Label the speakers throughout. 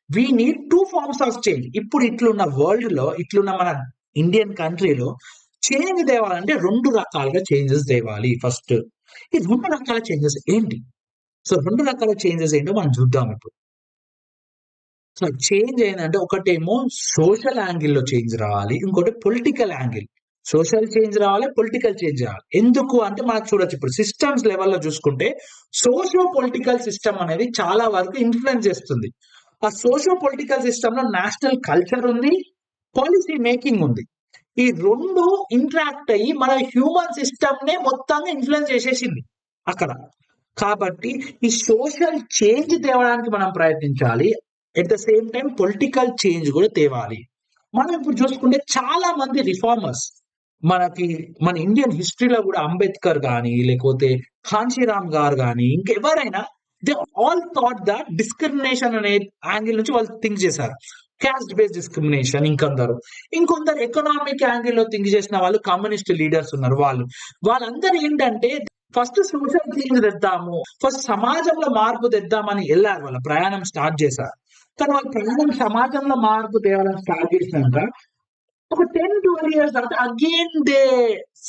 Speaker 1: We need 2 forms of change. ఇప్పుడు ఇట్లున్న world లో, ఇట్లున్న మన ఇండియన్ కంట్రీలో చేంజ్ తేవాలంటే 2 రకాలుగా చేంజెస్ తేవాలి. ఫస్ట్ ఈ 2 రకాల చేంజెస్ ఏంటి? సో 2 రకాల చేంజెస్ ఏంటో మనం చూద్దాం ఇప్పుడు. సో చేంజ్ ఏంటంటే ఒకటేమో సోషల్ యాంగిల్‌లో చేంజ్ రావాలి. ఇంకోటి పొలిటికల్ యాంగిల్. సోషల్ చేంజ్ రావాలి, పొలిటికల్ చేంజ్ రావాలి. ఎందుకు అంటే మనకు చూడొచ్చు ఇప్పుడు సిస్టమ్స్ లెవెల్‌లో చూసుకుంటే సోషియో పొలిటికల్ సిస్టమ్ అనేది చాలా వరకు ఇన్‌ఫ్లుయెన్స్ చేస్తుంది. ఆ సోషియో పొలిటికల్ సిస్టమ్‌లో నేషనల్ కల్చర్ ఉంది, పాలిసీ మేకింగ్ ఉంది. ఈ 2 ఇంటరాక్ట్ అయ్యి మన హ్యూమన్ సిస్టమ్‌నే మొత్తంగా ఇన్‌ఫ్లుయెన్స్ చేసేసింది అక్కడ. కాబట్టి ఈ సోషల్ చేంజ్ తేవడానికి మనం ప్రయత్నించాలి. At the same time political change కూడా తేవాలి. మనం ఇప్పుడు చూసుకుంటే చాలా మంది రిఫార్మర్స్ మన ఇండియన్ హిస్టరీలో కూడా అంబేద్కర్ గాని, లేకపోతే కాంశీరామ్ గారు గాని, ఇంకెవరైనా they all thought that discrimination అనే యాంగిల్ నుంచి వాళ్ళు థింక్ చేశారు. క్యాస్ట్ బేస్డ్ డిస్క్రిమినేషన్ ఇంకొందరు ఎకనామిక్ యాంగిల్ లో థింక్ చేసిన వాళ్ళు కమ్యూనిస్ట్ లీడర్స్ ఉన్నారు. వాళ్ళందరూ ఏంటంటే ఫస్ట్ సోషల్ చేంజ్ తెద్దాము, ఫస్ట్ సమాజంలో మార్పు తెద్దామని వెళ్ళారు. వాళ్ళ ప్రయాణం స్టార్ట్ చేశారు. కానీ వాళ్ళ ప్రయాణం సమాజంలో మార్పు తేవాలని స్టార్ట్ చేసినాక ఒక 10-12 years తర్వాత again they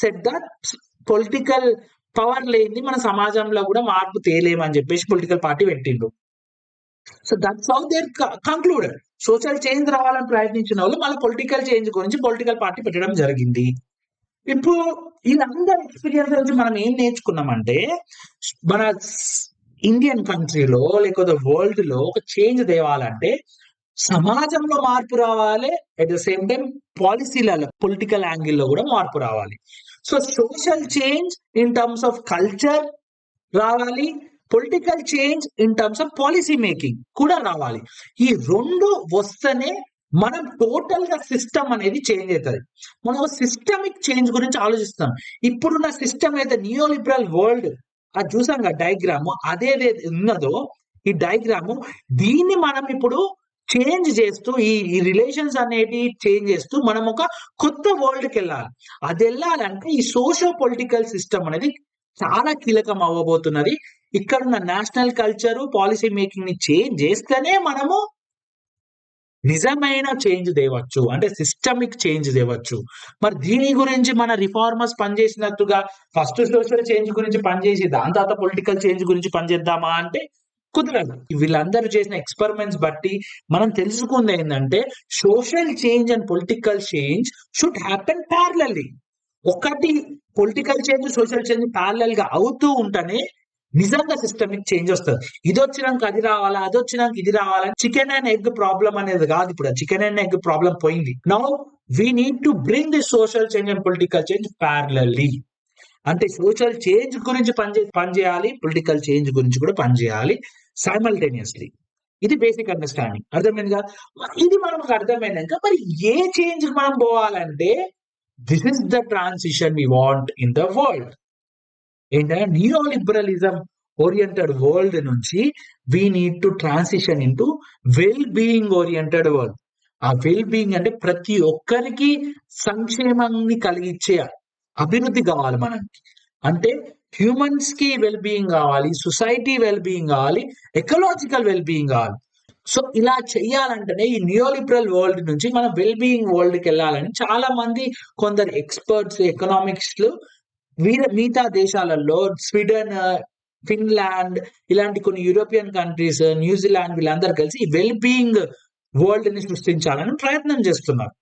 Speaker 1: set that political power లేని మన సమాజంలో కూడా మార్పు తేలేమని చెప్పేసి పొలిటికల్ పార్టీ పెట్టిండు. So that's how there concluded. Social change రావాలని ప్రయత్నించిన వాళ్ళు మళ్ళీ పొలిటికల్ చేంజ్ గురించి పొలిటికల్ పార్టీ పెట్టడం జరిగింది. ఇప్పుడు వీళ్ళందరి ఎక్స్పీరియన్స్ నుంచి మనం ఏం నేర్చుకున్నామంటే మన ఇండియన్ కంట్రీలో లేకపోతే వరల్డ్ లో ఒక చేంజ్ తేవాలంటే సమాజంలో మార్పు రావాలి, అట్ ద సేమ్ టైం పాలసీలలో పొలిటికల్ యాంగిల్లో కూడా మార్పు రావాలి. So social change in terms of culture రావాలి, political change in terms of policy making కూడా రావాలి. ఈ 2 వస్తేనే మనం టోటల్ గా సిస్టమ్ అనేది చేంజ్ అవుతుంది. మనం సిస్టమిక్ చేంజ్ గురించి ఆలోచిస్తాం. ఇప్పుడున్న సిస్టమ్ అయితే నియో లిబరల్ వరల్డ్ అది చూసాం కదా డయాగ్రామ్, అదేదైతే ఉన్నదో ఈ డయాగ్రామ్ దీన్ని మనం ఇప్పుడు చేంజ్ చేస్తూ ఈ రిలేషన్స్ అనేవి చేంజ్ చేస్తూ మనం ఒక కొత్త వరల్డ్కి వెళ్ళాలి. అది వెళ్ళాలంటే ఈ సోషో పొలిటికల్ సిస్టమ్ అనేది చాలా కీలకం అవ్వబోతున్నది. ఇక్కడ ఉన్న నేషనల్ కల్చర్ పాలసీ మేకింగ్ ని చేంజ్ చేస్తేనే మనము నిజమైన చేంజ్ తేవచ్చు, అంటే సిస్టమిక్ చేంజ్ తేవచ్చు. మరి దీని గురించి మన రిఫార్మర్స్ పనిచేసినట్టుగా ఫస్ట్ సోషల్ చేంజ్ గురించి పనిచేసి దాని తర్వాత పొలిటికల్ చేంజ్ గురించి పనిచేద్దామా అంటే కుదరదు. వీళ్ళందరూ చేసిన ఎక్స్పెరిమెంట్స్ బట్టి మనం తెలుసుకుంది ఏంటంటే social change and political change should happen parallelly. ఒకటి political change social change parallel గా అవుతూ ఉంటేనే నిజంగా సిస్టమిక్ చేంజ్ వస్తుంది. ఇది వచ్చినాక అది రావాలా, అది వచ్చినాక ఇది రావాలా, చికెన్ అండ్ ఎగ్ ప్రాబ్లం అనేది కాదు. ఇప్పుడు చికెన్ అండ్ ఎగ్ ప్రాబ్లం పోయింది. Now we need to bring the social change and political change parallelly. అంటే సోషల్ చేంజ్ గురించి పనిచేయాలి, పొలిటికల్ చేంజ్ గురించి కూడా పనిచేయాలి సైమల్టేనియస్లీ. ఇది బేసిక్ అండర్స్టాండింగ్. అర్థమైందిగా? ఇది మనకు అర్థమైనాక మరి ఏ చేంజ్ మనం పోవాలంటే this is the transition we want in the world. ఏంటంటే నియో లిబరలిజం ఓరియంటెడ్ వరల్డ్ నుంచి we need to transition into well being oriented world. ఆ వెల్ బీయింగ్ అంటే ప్రతి ఒక్కరికి సంక్షేమాన్ని కలిగించే అభివృద్ధి కావాలి మనకి. అంటే హ్యూమన్స్ కి వెల్ బీయింగ్ కావాలి, సొసైటీ వెల్ బీయింగ్ కావాలి, ఎకలాజికల్ వెల్ బీయింగ్ కావాలి. సో ఇలా చెయ్యాలంటేనే ఈ నియోలిబరల్ వరల్డ్ నుంచి మనం వెల్ బీయింగ్ వరల్డ్ కి వెళ్ళాలని చాలా మంది కొందరు ఎక్స్పర్ట్స్ ఎకనామిక్స్ మిగతా దేశాలలో స్వీడన్, ఫిన్లాండ్ ఇలాంటి కొన్ని యూరోపియన్ కంట్రీస్, న్యూజిలాండ్ వీళ్ళందరూ కలిసి ఈ వెల్ బీయింగ్ వరల్డ్ ని సృష్టించాలని ప్రయత్నం చేస్తున్నారు.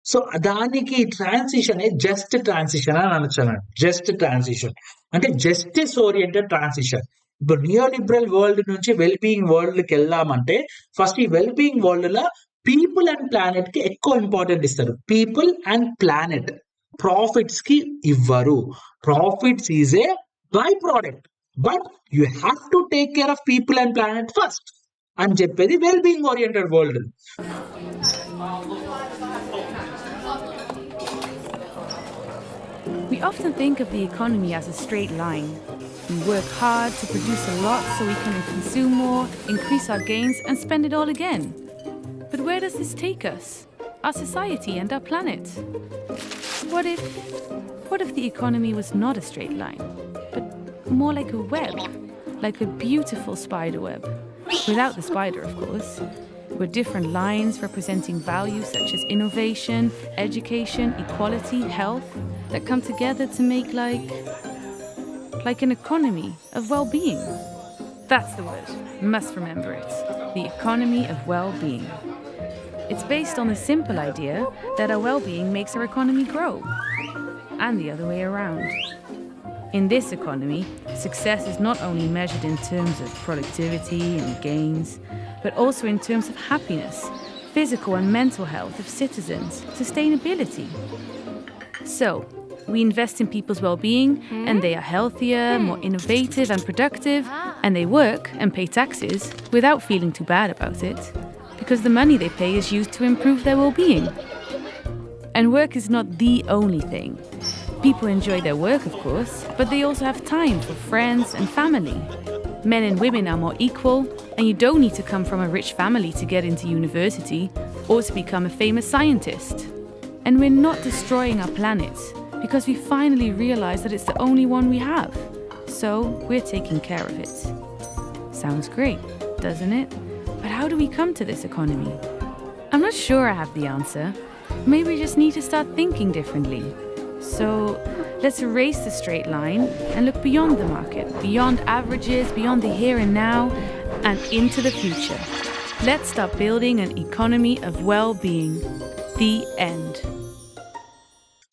Speaker 1: సో దానికి ట్రాన్సిషన్ జస్ట్ ట్రాన్సిషన్ అని అనొచ్చు. జస్ట్ ట్రాన్సిషన్ అంటే జస్టిస్ ఓరియంటెడ్ ట్రాన్సిషన్. ఇప్పుడు నియో లిబరల్ వరల్డ్ నుంచి వెల్ బీయింగ్ వరల్డ్ కి వెళ్దామంటే ఫస్ట్ ఈ వెల్ బీయింగ్ వరల్డ్ లో పీపుల్ అండ్ ప్లానెట్ కి ఎక్కువ ఇంపార్టెంట్ ఇస్తారు. పీపుల్ అండ్ ప్లానెట్ ప్రాఫిట్స్ కి ఇవ్వరు. Profits is a by product, but you have to take care of people and planet first అని చెప్పేది well being oriented world.
Speaker 2: We often think of the economy as a straight line. We work hard to produce a lot so we can consume more, increase our gains, and spend it all again. But where does this take us? Our society and our planet? What if the economy was not a straight line, but more like a web, like a beautiful spider web? Without the spider, of course. were different lines representing values such as innovation, education, equality, health, that come together to make like an economy of well-being. That's the word. Must remember it. The economy of well-being. It's based on the simple idea that our well-being makes our economy grow, and the other way around. In this economy, success is not only measured in terms of productivity and gains, but also in terms of happiness, physical and mental health of citizens, sustainability. So, we invest in people's well-being, and they are healthier, more innovative and productive, and they work and pay taxes without feeling too bad about it, because the money they pay is used to improve their well-being. And work is not the only thing. People enjoy their work, of course, but they also have time for friends and family. Men and women are more equal, and you don't need to come from a rich family to get into university or to become a famous scientist. And we're not destroying our planet because we finally realize that it's the only one we have. So we're taking care of it. Sounds great, doesn't it? But how do we come to this economy? I'm not sure I have the answer. Maybe we just need to start thinking differently. So let's erase the straight line and look beyond the market, beyond averages, beyond the here and now, and into the future. Let's start building an economy of well-being. The end.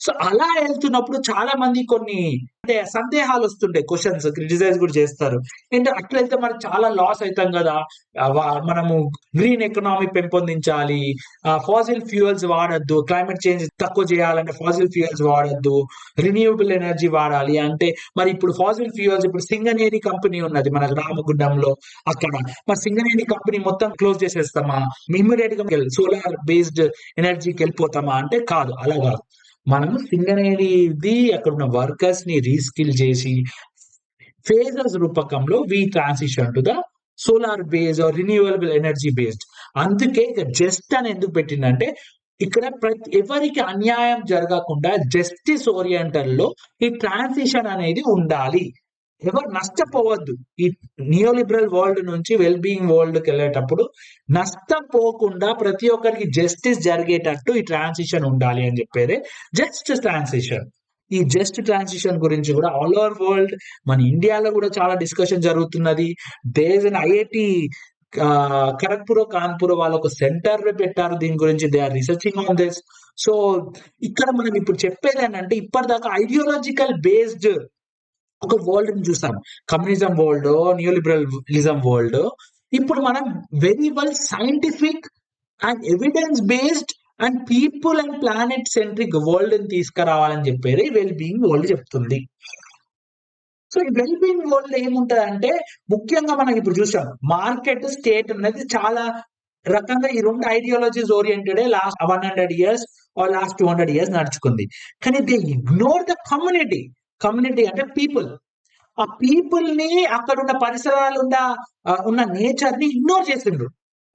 Speaker 1: So అలా వెళ్తున్నప్పుడు చాలా మంది కొన్ని అంటే సందేహాలు వస్తుంటాయి, questions criticise కూడా చేస్తారు. ఏంటంటే అట్లా వెళ్తే మనకు చాలా లాస్ అవుతాం కదా, మనము గ్రీన్ ఎకనామీ పెంపొందించాలి, ఫాసిల్ ఫ్యూయల్స్ వాడద్దు, క్లైమేట్ చేంజ్ తక్కువ చేయాలంటే ఫాసిల్ ఫ్యూయల్స్ వాడద్దు, రిన్యూవబుల్ ఎనర్జీ వాడాలి అంటే మరి ఇప్పుడు ఫాసిల్ ఫ్యూయల్స్ ఇప్పుడు సింగనేరి కంపెనీ ఉన్నది మన రామగుండంలో, అక్కడ మరి సింగనేరి కంపెనీ మొత్తం క్లోజ్ చేసేస్తామా, ఇమ్మీడియట్ గా సోలార్ బేస్డ్ ఎనర్జీకి వెళ్ళిపోతామా అంటే కాదు, అలా కాదు. మనము సింగరేణిది అక్కడ ఉన్న వర్కర్స్ ని రీస్కిల్ చేసి ఫేజెస్ రూపకంలో we transition to the solar based or renewable energy based. అందుకే ఇక జస్ట్ అని ఎందుకు పెట్టిందంటే ఇక్కడ ఎవరికి అన్యాయం జరగకుండా జస్టిస్ ఓరియంటల్ లో ఈ ట్రాన్సిషన్ అనేది ఉండాలి. ఎవరు నష్టపోవద్దు. ఈ నియోలిబరల్ వరల్డ్ నుంచి వెల్ బీయింగ్ వరల్డ్ కి వెళ్ళేటప్పుడు నష్టపోకుండా ప్రతి ఒక్కరికి జస్టిస్ జరిగేటట్టు ఈ ట్రాన్సిషన్ ఉండాలి అని చెప్పేదే జస్ట్ ట్రాన్సిషన్. ఈ జస్ట్ ట్రాన్సిషన్ గురించి కూడా ఆల్ ఓవర్ వరల్డ్, మన ఇండియాలో కూడా చాలా డిస్కషన్ జరుగుతున్నది. There is IIT Kharagpur Kanpur వాళ్ళు ఒక సెంటర్ పెట్టారు దీని గురించి, they are researching on this. సో ఇక్కడ మనం ఇప్పుడు చెప్పేది ఏంటంటే ఇప్పటిదాకా ఐడియాలజికల్ బేస్డ్ ఒక వరల్డ్ ని చూసాం, కమ్యూనిజం వరల్డ్, న్యూలిబరలిజం వరల్డ్. ఇప్పుడు మనం very well scientific and evidence based and people and planet centric world ని తీసుకురావాలని చెప్పేది వెల్ బీయింగ్ వరల్డ్ చెప్తుంది. సో ఈ వెల్ బీయింగ్ వరల్డ్ ఏముంటది అంటే ముఖ్యంగా మనం ఇప్పుడు చూసాం మార్కెట్ స్టేట్ అనేది చాలా రకంగా ఈ రెండు ideologies oriented last 100 years or last 200 years నడుచుకుంది. కానీ they ignore the community. Community అంటే పీపుల్. ఆ పీపుల్ ని అక్కడ ఉన్న పరిసరాలు ఉన్న నేచర్ ని ఇగ్నోర్ చేసిండ్రు.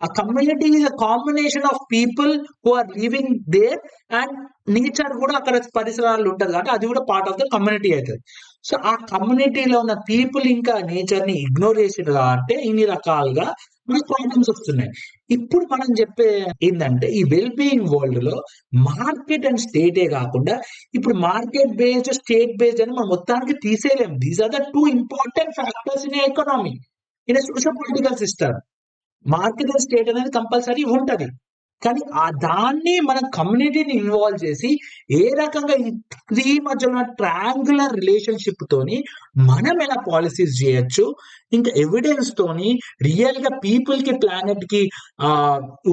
Speaker 1: ఆ community is a combination of people who are living there and nature కూడా అక్కడ పరిసరాలు ఉంటది కాబట్టి అది కూడా పార్ట్ ఆఫ్ ద కమ్యూనిటీ అవుతుంది. సో ఆ కమ్యూనిటీలో ఉన్న పీపుల్ ఇంకా నేచర్ ని ఇగ్నోర్ చేసిండ్రు అంటే ఇన్ని రకాలుగా మనకు ప్రాబ్లమ్స్ వస్తున్నాయి. ఇప్పుడు మనం చెప్పే ఏంటంటే ఈ వెల్ బీయింగ్ వరల్డ్ లో మార్కెట్ అండ్ స్టేటే కాకుండా ఇప్పుడు మార్కెట్ బేస్డ్ స్టేట్ బేస్డ్ అని మనం మొత్తానికి తీసేయలేము. These are the two important factors in economy, in social political system. Market and state అనేది కంపల్సరీ ఉంటది, కానీ ఆ దాన్ని మన కమ్యూనిటీని ఇన్వాల్వ్ చేసి ఏ రకంగా ఈ త్రీ మధ్యలో ట్రయాంగులర్ రిలేషన్షిప్ తోని మనం ఎలా పాలసీస్ చేయొచ్చు, ఇంకా ఎవిడెన్స్ తోని రియల్ గా పీపుల్ కి ప్లానెట్ కి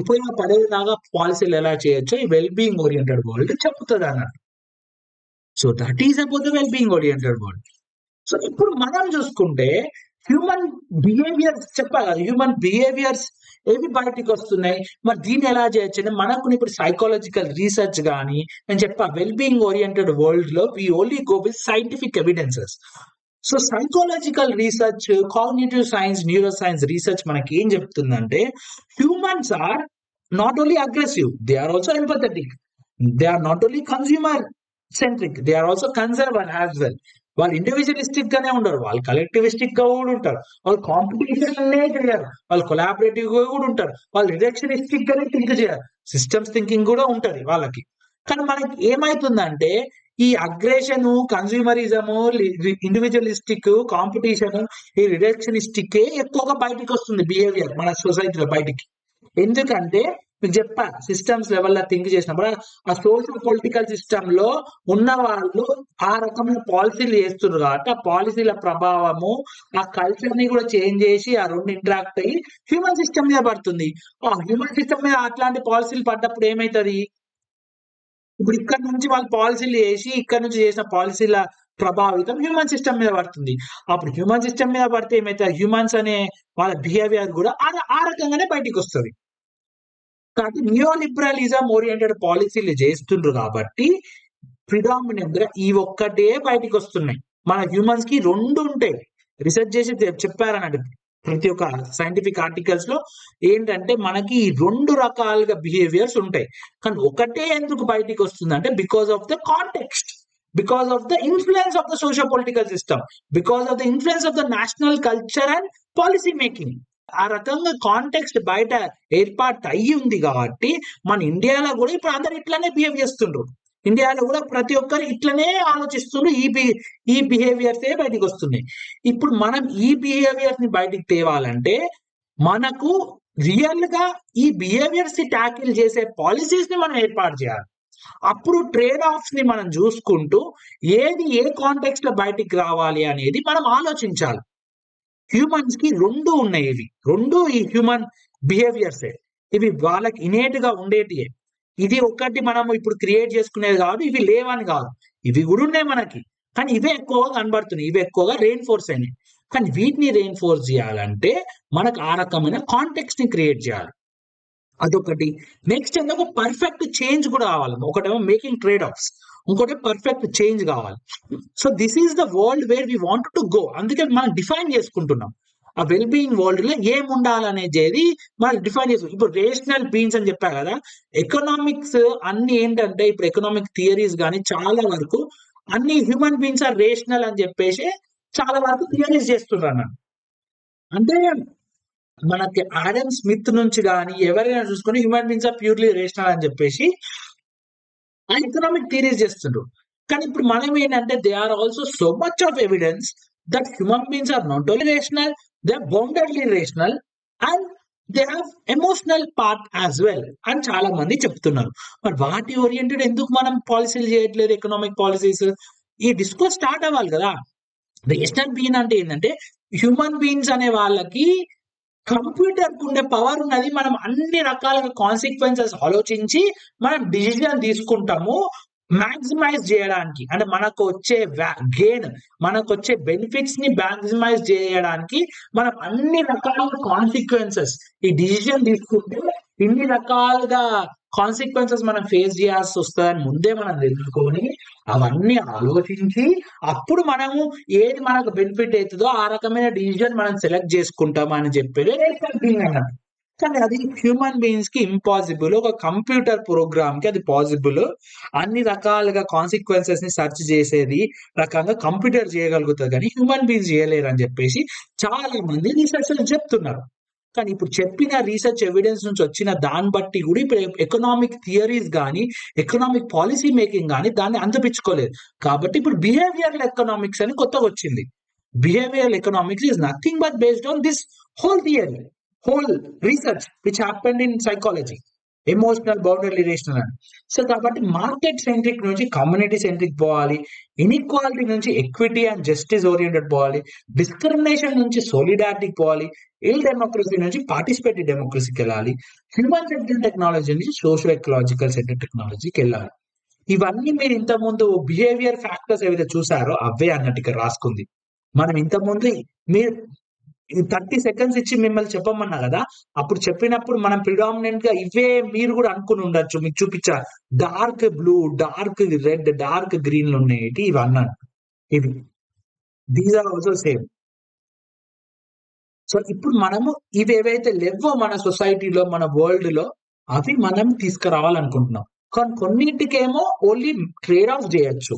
Speaker 1: ఉపయోగపడేలాగా పాలసీలు ఎలా చేయొచ్చు ఈ వెల్ బీయింగ్ ఓరియంటెడ్ వరల్డ్ చెప్తుంది అన్నట్టు. So that is about the well being oriented world. So ఇప్పుడు మనం చూసుకుంటే హ్యూమన్ బిహేవియర్స్ చెప్పాలి కదా, హ్యూమన్ బిహేవియర్స్ ఏవి బయటికి వస్తున్నాయి, మరి దీన్ని ఎలా చేయొచ్చు అంటే మనకు ఇప్పుడు సైకాలజికల్ రీసెర్చ్ కానీ నేను చెప్పా వెల్ బీయింగ్ ఓరియంటెడ్ వరల్డ్ లో we only go with scientific evidences. So psychological research, cognitive science, neuroscience research మనకి ఏం చెప్తుందంటే humans are not only aggressive, they are also empathetic, they are not only consumer centric, they are also conservative as well. వాళ్ళు individualistic గానే ఉండరు, వాళ్ళు కలెక్టివిస్టిక్ గా కూడా ఉంటారు, వాళ్ళు కాంపిటీషన్ చేయరు, వాళ్ళు కొలాబరేటివ్ గా కూడా ఉంటారు, వాళ్ళు రిడక్షనిస్టిక్ గానే థింక్ చేయరు, సిస్టమ్స్ థింకింగ్ కూడా ఉంటది వాళ్ళకి. కానీ మనకి ఏమైతుందంటే ఈ అగ్రెషన్, కన్స్యూమరిజము, ఇండివిజువలిస్టిక్, కాంపిటీషన్, ఈ రిడక్షనిస్టిక్ ఎక్కువగా బయటికి వస్తుంది బిహేవియర్ మన సొసైటీలో బయటికి. ఎందుకంటే మీకు చెప్పా, సిస్టమ్స్ లెవెల్లో థింక్ చేసినప్పుడు ఆ సోషల్ పొలిటికల్ సిస్టమ్ లో ఉన్న వాళ్ళు ఆ రకమైన పాలసీలు చేస్తున్నారు కాబట్టి ఆ పాలసీల ప్రభావము ఆ కల్చర్ ని కూడా చేంజ్ చేసి ఆ రెండు ఇంటరాక్ట్ అయ్యి హ్యూమన్ సిస్టమ్ మీద పడుతుంది. ఆ హ్యూమన్ సిస్టమ్ మీద అట్లాంటి పాలసీలు పడ్డప్పుడు ఏమైతుంది, ఇప్పుడు ఇక్కడ నుంచి వాళ్ళు పాలసీలు చేసి ఇక్కడ నుంచి చేసిన పాలసీల ప్రభావితం హ్యూమన్ సిస్టమ్ మీద పడుతుంది. అప్పుడు హ్యూమన్ సిస్టమ్ మీద పడితే ఏమైతే హ్యూమన్స్ అనే వాళ్ళ బిహేవియర్ కూడా ఆ రకంగానే బయటికి వస్తుంది. కాబట్టి న్యూ లిబరలిజం ఓరియంటెడ్ పాలసీలు చేస్తుండ్రు కాబట్టి ప్రిడామినెంట్ గా ఈ ఒక్కటే బయటికి వస్తున్నాయి. మన హ్యూమన్స్ కి రెండు ఉంటాయి, రీసెర్చ్ చేసి చెప్పారన్నట్టు ప్రతి ఒక్క సైంటిఫిక్ ఆర్టికల్స్ లో ఏంటంటే మనకి ఈ రెండు రకాలుగా బిహేవియర్స్ ఉంటాయి. కానీ ఒకటే ఎందుకు బయటికి వస్తుంది అంటే because of the context, because of the influence of the social political system, because of the influence of the national culture and policy making. ఆ రకంగా కాంటెక్స్ట్ బయట ఏర్పాటు అయ్యి ఉంది కాబట్టి మన ఇండియాలో కూడా ఇప్పుడు అందరు ఇట్లానే బిహేవ్ చేస్తుండ్రు. ఇండియాలో కూడా ప్రతి ఒక్కరు ఇట్లనే ఆలోచిస్తుండ్రు, ఈ బిహేవియర్సే బయటికి వస్తున్నాయి. ఇప్పుడు మనం ఈ బిహేవియర్స్ ని బయటికి తేవాలంటే మనకు రియల్ గా ఈ బిహేవియర్స్ ని ట్యాకిల్ చేసే పాలసీస్ ని మనం ఏర్పాటు చేయాలి. అప్పుడు ట్రేడ్ ఆఫ్స్ ని మనం చూసుకుంటూ ఏది ఏ కాంటెక్స్ట్ లో బయటికి రావాలి అనేది మనం ఆలోచించాలి. హ్యూమన్స్ కి రెండు ఉన్నాయి, ఇవి రెండు ఈ హ్యూమన్ బిహేవియర్సే, ఇవి వాళ్ళకి ఇనేట్ గా ఉండేటియే. ఇది ఒకటి మనం ఇప్పుడు క్రియేట్ చేసుకునేది కాదు, ఇవి లేవని కాదు, ఇవి కూడా ఉన్నాయి మనకి. కానీ ఇవే ఎక్కువగా కనబడుతున్నాయి, ఇవి ఎక్కువగా రెయిన్ఫోర్స్ అయినాయి. కానీ వీటిని రెయిన్ఫోర్స్ చేయాలంటే మనకు ఆ రకమైన కాంటెక్స్ట్ ని క్రియేట్ చేయాలి, అదొకటి. నెక్స్ట్ ఏంటంటే పర్ఫెక్ట్ చేంజ్ కూడా కావాలి. ఒకటేమో మేకింగ్ ట్రేడ్ ఆఫ్స్, ఇంకోటి పర్ఫెక్ట్ చేంజ్ కావాలి. So this is the world where we want to go. అందుకే మనం డిఫైన్ చేసుకుంటున్నాం ఆ వెల్ బీయింగ్ వరల్డ్ లో ఏం ఉండాలనేది మనం డిఫైన్ చేసుకుంటాం. ఇప్పుడు రేషనల్ బీయింగ్స్ అని చెప్పా కదా, ఎకనామిక్స్ అన్ని ఏంటంటే ఇప్పుడు ఎకనామిక్ థియరీస్ కానీ చాలా వరకు అన్ని హ్యూమన్ బీయింగ్స్ ఆర్ రేషనల్ అని చెప్పేసి చాలా వరకు థియరీస్ చేస్తున్నారు. అంటే మనకి ఆడమ్ స్మిత్ నుంచి కానీ ఎవరైనా చూసుకొని human beings are purely rational అని చెప్పేసి ఆ ఎకనామిక్ థియరీస్ చేస్తుండ్రు. కానీ ఇప్పుడు మనం ఏంటంటే they are also so much of evidence that human beings are not only rational, they are boundedly rational and they have emotional part as well అని చాలా మంది చెప్తున్నారు. మరి వాటి ఓరియంటెడ్ ఎందుకు మనం పాలసీలు చేయట్లేదు, ఎకనామిక్ పాలసీస్? ఈ డిస్కోర్స్ స్టార్ట్ అవ్వాలి కదా. రేషనల్ బీయింగ్ అంటే ఏంటంటే హ్యూమన్ బీయింగ్స్ అనే వాళ్ళకి కంప్యూటర్ కు ఉండే పవర్ ఉన్నది. మనం అన్ని రకాలుగా కాన్సిక్వెన్సెస్ ఆలోచించి మనం డిసిజన్ తీసుకుంటాము మాక్సిమైజ్ చేయడానికి. అంటే మనకు వచ్చే గెయిన్, మనకు వచ్చే బెనిఫిట్స్ ని మాక్సిమైజ్ చేయడానికి మనం అన్ని రకాల కాన్సిక్వెన్సెస్ ఈ డిసిజన్ తీసుకుంటే ఇన్ని రకాలుగా కాన్సిక్వెన్సెస్ మనం ఫేస్ చేయాల్సి వస్తుందని ముందే మనం తెలుసుకొని అవన్నీ ఆలోచించి అప్పుడు మనము ఏది మనకు బెనిఫిట్ అవుతుందో ఆ రకమైన డిసిజన్ మనం సెలెక్ట్ చేసుకుంటాం అని చెప్పేది రేషనల్ బీయింగ్ అన్నట్టు. కానీ అది హ్యూమన్ బీయింగ్స్ కి ఇంపాసిబుల్, ఒక కంప్యూటర్ ప్రోగ్రామ్ కి అది పాసిబుల్. అన్ని రకాలుగా కాన్సిక్వెన్సెస్ ని సెర్చ్ చేసేది రకంగా కంప్యూటర్ చేయగలుగుతుంది కానీ హ్యూమన్ బీయింగ్స్ చేయలేరు అని చెప్పేసి చాలా మంది రీసెర్చర్స్ చెప్తున్నారు. కానీ ఇప్పుడు చెప్పిన రీసెర్చ్ ఎవిడెన్స్ నుంచి వచ్చిన దాన్ని బట్టి కూడా ఇప్పుడు ఎకనామిక్ థియరీస్ కానీ ఎకనామిక్ పాలసీ మేకింగ్ కానీ దాన్ని అందిపించుకోలేదు. కాబట్టి ఇప్పుడు బిహేవియరల్ ఎకనామిక్స్ అని కొత్తగా వచ్చింది. Behavioural economics is nothing but based on this whole theory, whole research which happened in psychology, emotional boundary relational అని. సో కాబట్టి మార్కెట్ సెంట్రిక్ నుంచి కమ్యూనిటీ సెంట్రిక్ పోవాలి, ఇన్ఈక్వాలిటీ నుంచి ఎక్విటీ అండ్ జస్టిస్ ఓరియంటెడ్ పోవాలి, discrimination నుంచి సోలిడారిటీకి పోవాలి, ఇల్ డెమోక్రసీ నుంచి participative డెమోక్రసీకి వెళ్ళాలి, హ్యూమన్ సెంట్రిక్ టెక్నాలజీ నుంచి సోషో ఎకలాజికల్ సెంట్రిక్ టెక్నాలజీకి వెళ్ళాలి. ఇవన్నీ మీరు ఇంతకుముందు బిహేవియర్ ఫ్యాక్టర్స్ ఏవైతే చూసారో అవే అన్నట్టుగా రాసుకుంది. మనం ఇంతకుముందు మీరు 30 seconds ఇచ్చి మిమ్మల్ని చెప్పమన్నా కదా, అప్పుడు చెప్పినప్పుడు మనం ప్రిడామినెంట్ గా ఇవే మీరు కూడా అనుకుని ఉండొచ్చు. మీకు చూపించా dark blue, dark red, dark green ఉన్నాయి ఇవి అన్నాను. ఇవి these are also same. So ఇప్పుడు మనము ఇవి ఏవైతే లేవో మన సొసైటీలో మన వరల్డ్ లో అవి మనం తీసుకురావాలనుకుంటున్నాం. కానీ కొన్నింటికేమో ఓన్లీ ట్రేడ్ ఆఫ్ చేయొచ్చు.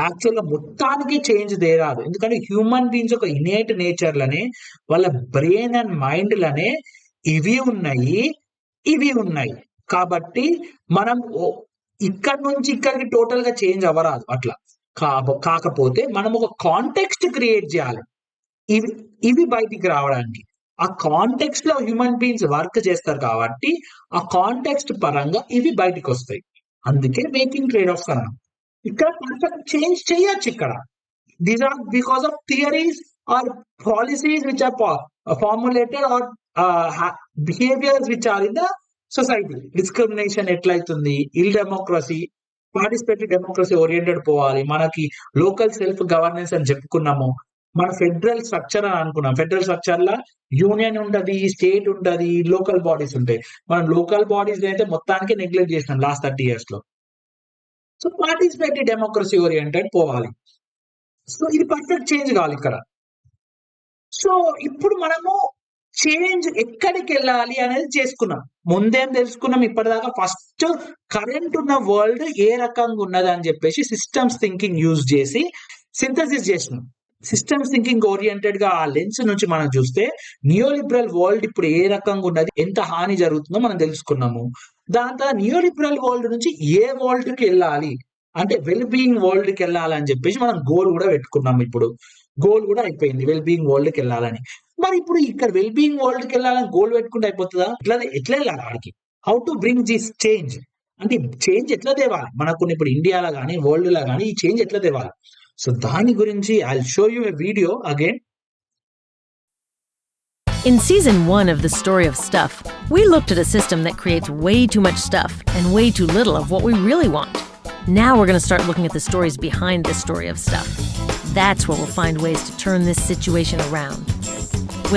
Speaker 1: యాక్చువల్‌గా మొత్తానికి చేంజ్ తేరాదు. ఎందుకంటే హ్యూమన్ బీయింగ్స్ ఒక ఇనేట్ నేచర్‌లనే వాళ్ళ బ్రెయిన్ అండ్ మైండ్‌లనే ఇవి ఉన్నాయి, ఇవి ఉన్నాయి. కాబట్టి మనం ఇక్కడి నుంచి ఇక్కడికి టోటల్‌గా చేంజ్ అవ్వరాదు అట్లా. కాకపోతే మనం ఒక కాంటెక్స్ట్ క్రియేట్ జేయాలి. ఇవి ఇవి బయటికి రావడానికి. ఆ కాంటెక్స్ట్‌లో హ్యూమన్ బీయింగ్స్ వర్క్ చేస్తారు కాబట్టి, ఆ కాంటెక్స్ట్ పరంగా ఇవి బయటికొస్తాయి. అందుకే మేకింగ్ ట్రేడ్ ఆఫ్స్ అన్నాం. ఇక్కడ పర్ఫెక్ట్ చేంజ్ చేయొచ్చిక్కడ. These are because of theories or policies which are formulated or behaviors which are in the society. Discrimination ఎట్లయితుంది, ill democracy, participatory democracy oriented పోవాలి. మనకి లోకల్ సెల్ఫ్ గవర్నెన్స్ అని చెప్పుకున్నాము. మన federal structure అని అనుకున్నాం. ఫెడరల్ స్ట్రక్చర్ లా union ఉంటది, state ఉంటది, లోకల్ బాడీస్ ఉంటాయి. మనం లోకల్ బాడీస్ అయితే మొత్తానికి నెగ్లెక్ట్ చేసినాం లాస్ట్ 30 years లో. సో పార్టిసిపేటరీ డెమోక్రసీ ఓరియెంటెడ్ పోవాలి. సో ఇది పర్ఫెక్ట్ చేంజ్ కావాలి ఇక్కడ. సో ఇప్పుడు మనము చేంజ్ ఎక్కడికెళ్ళాలి అనేది చేసుకున్నాం. ముందేం తెలుసుకున్నాం ఇప్పటిదాకా? ఫస్ట్ కరెంట్ ఉన్న వరల్డ్ ఏ రకంగా ఉన్నదని చెప్పేసి సిస్టమ్స్ థింకింగ్ యూజ్ చేసి సింథసిస్ చేసినాం. సిస్టమ్స్ థింకింగ్ ఓరియంటెడ్ గా ఆ లెన్స్ నుంచి మనం చూస్తే నియోలిబరల్ వరల్డ్ ఇప్పుడు ఏ రకంగా ఉన్నది, ఎంత హాని జరుగుతుందో మనం తెలుసుకున్నాము. దాని తర్వాత నియోలిబరల్ వరల్డ్ నుంచి ఏ వరల్డ్ కి వెళ్ళాలి అంటే వెల్ బీయింగ్ వరల్డ్ కి వెళ్ళాలని చెప్పేసి మనం గోల్ కూడా పెట్టుకున్నాం. ఇప్పుడు గోల్ కూడా అయిపోయింది, వెల్ బీయింగ్ వరల్డ్ కి వెళ్ళాలని. మరి ఇప్పుడు ఇక్కడ వెల్ బీయింగ్ వరల్డ్ కి వెళ్ళాలని గోల్ పెట్టుకుంటే అయిపోతుందా? ఎట్లా వెళ్ళాలి ఆడికి? How to bring this change అంటే చేంజ్ ఎట్లా తేవాలి మనకు ఇప్పుడు ఇండియాలో కానీ వరల్డ్ లో కానీ ఈ చేంజ్ ఎట్లా తేవాలి? సో దాని గురించి I'll show you a video again.
Speaker 3: In season 1 of The Story of Stuff, we looked at a system that creates way too much stuff and way too little of what we really want. Now we're going to start looking at the stories behind this story of stuff. That's where we'll find ways to turn this situation around.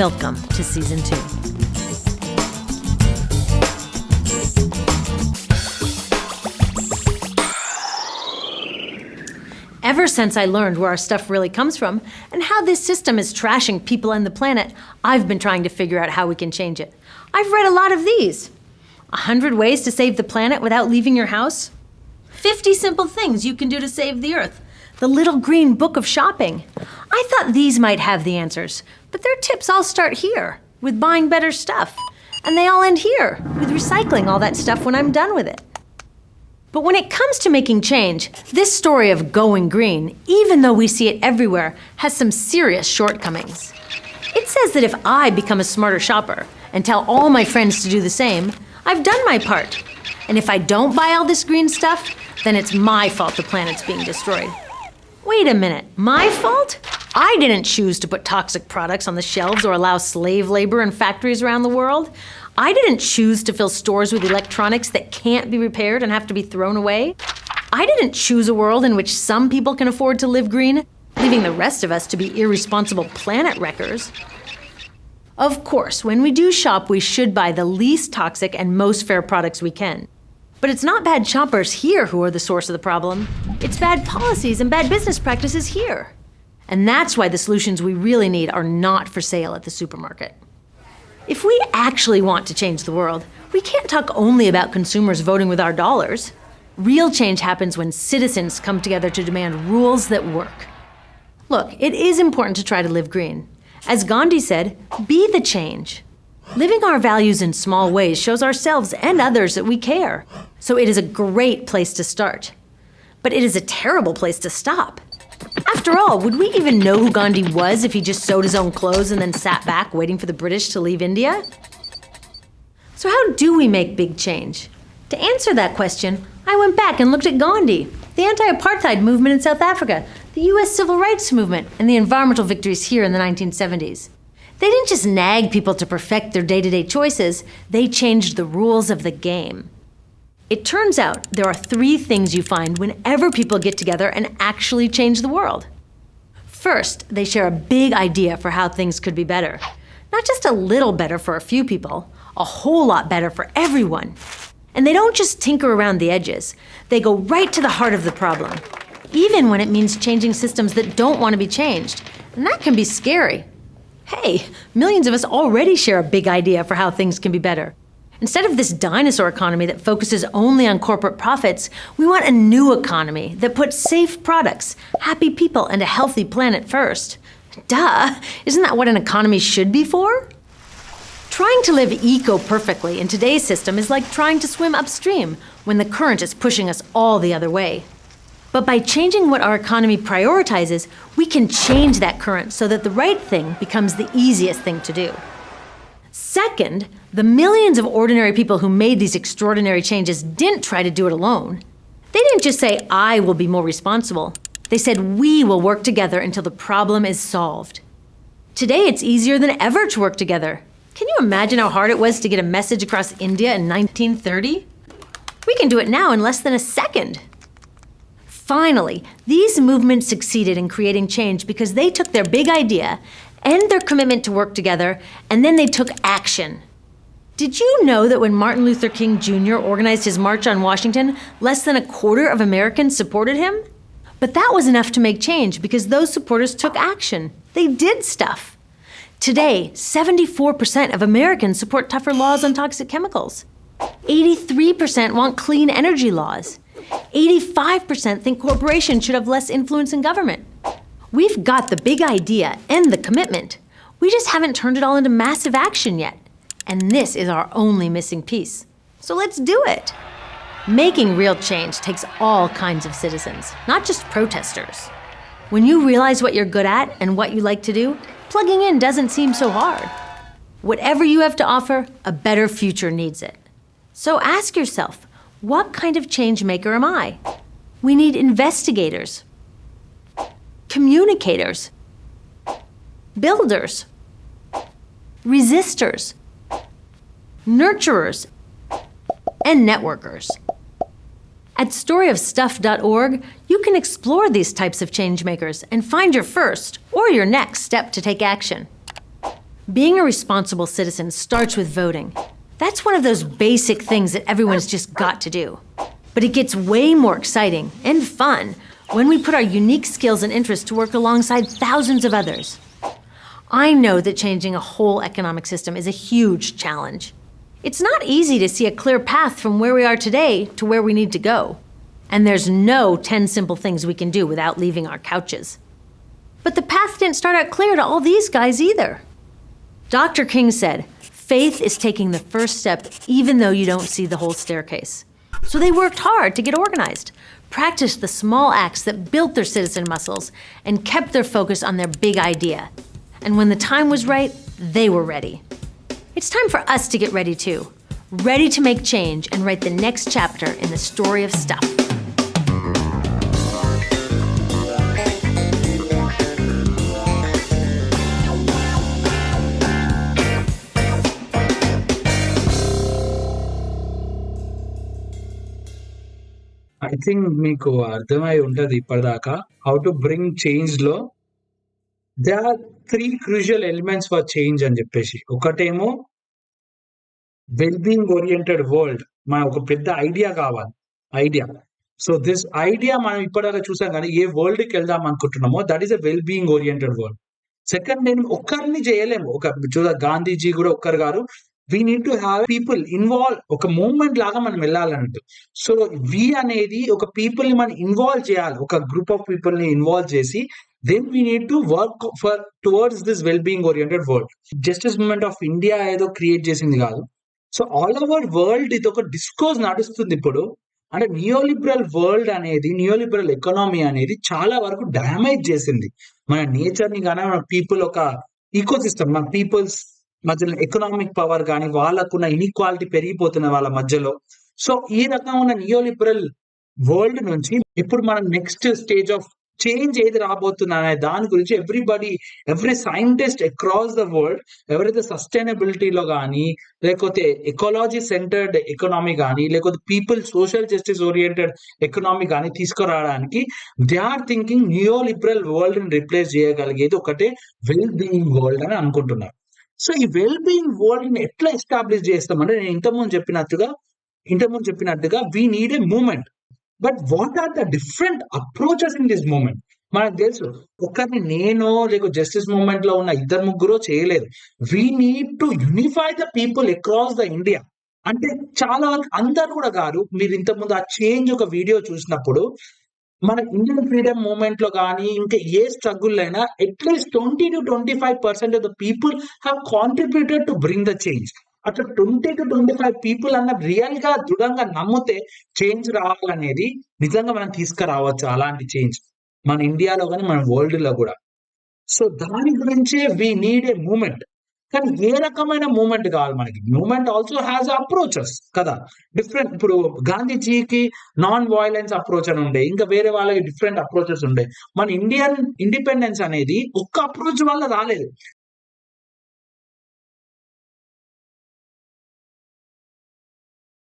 Speaker 3: Welcome to season 2. Ever since I learned where our stuff really comes from and how this system is trashing people and the planet, I've been trying to figure out how we can change it. I've read a lot of these. 100 ways to save the planet without leaving your house. 50 simple things you can do to save the earth. The little green book of shopping. I thought these might have the answers, but their tips all start here, with buying better stuff. And they all end here, with recycling all that stuff when I'm done with it. But when it comes to making change, this story of going green, even though we see it everywhere, has some serious shortcomings. It says that if I become a smarter shopper and tell all my friends to do the same, I've done my part. And if I don't buy all this green stuff, then it's my fault the planet's being destroyed. Wait a minute, my fault? I didn't choose to put toxic products on the shelves or allow slave labor in factories around the world. I didn't choose to fill stores with electronics that can't be repaired and have to be thrown away. I didn't choose a world in which some people can afford to live green, leaving the rest of us to be irresponsible planet wreckers. Of course, when we do shop, we should buy the least toxic and most fair products we can. But it's not bad shoppers here who are the source of the problem. It's bad policies and bad business practices here. And that's why the solutions we really need are not for sale at the supermarket. If we actually want to change the world, we can't talk only about consumers voting with our dollars. Real change happens when citizens come together to demand rules that work. Look, it is important to try to live green. As Gandhi said, be the change. Living our values in small ways shows ourselves and others that we care. So it is a great place to start. But it is a terrible place to stop. After all, would we even know who Gandhi was if he just sewed his own clothes and then sat back waiting for the British to leave India? So how do we make big change? To answer that question, I went back and looked at Gandhi, the anti-apartheid movement in South Africa, the US civil rights movement, and the environmental victories here in the 1970s. They didn't just nag people to perfect their day-to-day choices, they changed the rules of the game. It turns out there are 3 things you find whenever people get together and actually change the world. First, they share a big idea for how things could be better. Not just a little better for a few people, a whole lot better for everyone. And they don't just tinker around the edges. They go right to the heart of the problem, even when it means changing systems that don't want to be changed. And that can be scary. Hey, millions of us already share a big idea for how things can be better. Instead of this dinosaur economy that focuses only on corporate profits, we want a new economy that puts safe products, happy people, and a healthy planet first. Duh! Isn't that what an economy should be for? Trying to live eco-perfectly in today's system is like trying to swim upstream when the current is pushing us all the other way. But by changing what our economy prioritizes, we can change that current so that the right thing becomes the easiest thing to do. Second, the millions of ordinary people who made these extraordinary changes didn't try to do it alone. They didn't just say, I will be more responsible. They said, we will work together until the problem is solved. Today, it's easier than ever to work together. Can you imagine how hard it was to get a message across India in 1930? We can do it now in less than a second. Finally, these movements succeeded in creating change because they took their big idea and their commitment to work together, and then they took action. Did you know that when Martin Luther King Jr. organized his March on Washington, less than a quarter of Americans supported him? But that was enough to make change because those supporters took action. They did stuff. Today, 74% of Americans support tougher laws on toxic chemicals. 83% want clean energy laws. 85% think corporations should have less influence in government. We've got the big idea and the commitment. We just haven't turned it all into massive action yet. And this is our only missing piece. So let's do it. Making real change takes all kinds of citizens, not just protesters. When you realize what you're good at and what you like to do, plugging in doesn't seem so hard. Whatever you have to offer, a better future needs it. So ask yourself, what kind of change maker am I? We need investigators, communicators, builders, resistors, nurturers, and networkers. At storyofstuff.org, you can explore these types of changemakers and find your first or your next step to take action. Being a responsible citizen starts with voting. That's one of those basic things that everyone's just got to do. But it gets way more exciting and fun when we put our unique skills and interests to work alongside thousands of others. I know that changing a whole economic system is a huge challenge. It's not easy to see a clear path from where we are today to where we need to go. And there's no 10 simple things we can do without leaving our couches. But the path didn't start out clear to all these guys either. Dr. King said, faith is taking the first step even though you don't see the whole staircase. So they worked hard to get organized, practiced the small acts that built their citizen muscles, and kept their focus on their big idea. And when the time was right, they were ready. It's time for us to get ready too. Ready to make change and write the next chapter in the story of stuff.
Speaker 1: I think మీకు అర్థమై ఉంటది ఇప్పటిదాకా how to bring change లో they are 3 crucial elements for change అని చెప్పేసి. ఒకటేమో wellbeing oriented world, మన ఒక పెద్ద ఐడియా కావాలి. ఐడియా. సో దిస్ ఐడియా మనం ఇప్పటిదాకా చూసాం కానీ ఏ వరల్డ్ కి వెళ్దాం అనుకుంటున్నామో that is a wellbeing oriented world. Second, నేను ఒక్కరిని చేయలేము. చూడ గాంధీజీ కూడా ఒక్కరు గారు. We need to have people involve, ఒక మూవ్మెంట్ లాగా మనం వెళ్ళాలన్నట్టు. సో వి అనేది ఒక పీపుల్ ని మనం ఇన్వాల్వ్ చేయాలి, ఒక గ్రూప్ ఆఫ్ పీపుల్ ని ఇన్వాల్వ్ చేసి then we need to work for towards this wellbeing oriented world. Justice movement of India ఏదో క్రియేట్ చేసింది కాదు. సో ఆల్ ఓవర్ వరల్డ్ ఇది ఒక డిస్కోర్స్ నడుస్తుంది ఇప్పుడు. అంటే నియోలిబరల్ వరల్డ్ అనేది, నియోలిబరల్ ఎకానమీ అనేది చాలా వరకు డ్యామేజ్ చేసింది మన నేచర్ ని కానీ, మన పీపుల్ ఒక ఈకో సిస్టమ్, మన పీపుల్స్ మధ్యలో ఎకనామిక్ పవర్ కానీ, వాళ్ళకున్న ఇన్ఈక్వాలిటీ పెరిగిపోతున్న వాళ్ళ మధ్యలో. సో ఈ రకమైన నియోలిబరల్ వరల్డ్ నుంచి ఇప్పుడు మనం నెక్స్ట్ స్టేజ్ ఆఫ్ చేంజ్ ఏది రాబోతున్నా అనే దాని గురించి every scientist across the world ఎవరైతే సస్టైనబిలిటీలో కానీ, లేకపోతే ఎకాలజీ సెంటర్డ్ ఎకనామీ కానీ, లేకపోతే people social justice oriented economy కానీ తీసుకురావడానికి దే ఆర్ థింకింగ్ నియోలిబరల్ వరల్డ్ ని రిప్లేస్ చేయగలిగేది ఒకటే వెల్ బీయింగ్ వరల్డ్ అని అనుకుంటున్నారు. సో ఈ వెల్ బీయింగ్ వరల్డ్ ని ఎట్లా ఎస్టాబ్లిష్ చేస్తామంటే, నేను ఇంతకుముందు చెప్పినట్టుగా we need a moment. But what are the different approaches in this moment? మనకు తెలుసు, ఒకరిని నేను లేక జస్టిస్ మూవ్మెంట్ లో ఉన్న 2-3 చేయలేదు. We need to unify the people across the India. అంటే చాలా వరకు అందరూ కూడా గారు మీరు ఇంతకుముందు ఆ చేంజ్ ఒక వీడియో చూసినప్పుడు మన ఇండియన్ ఫ్రీడమ్ మూవ్‌మెంట్ లో గాని, ఇంకా ఏ స్ట్రగుల్ అయినా at least 20-25% of the people have contributed to bring the change. అట్లా 20-25 పీపుల్ అన్న రియల్‌గా దృఢంగా నమ్మితే చేంజ్ రావాలనేది నిజంగా మనం తీసుకురావచ్చు అలాంటి చేంజ్. మన ఇండియాలో గాని, మన వరల్డ్‌లో గూడా. సో దాని గురించే వి నీడ్ ఏ మూవ్‌మెంట్. కానీ ఏ రకమైన మూవ్‌మెంట్ కావాలి మనకి? మూవ్‌మెంట్ ఆల్సో హాస్ అప్రోచెస్ కదా! డిఫరెంట్ ఇప్పుడు గాంధీజీకి నాన్ వయలెన్స్ అప్రోచ్ అని ఉండే. ఇంకా వేరే వాళ్ళకి డిఫరెంట్ అప్రోచెస్ ఉండే. మన ఇండియన్ ఇండిపెండెన్స్ అనేది ఒక్క అప్రోచ్ వల్ల రాలేదు.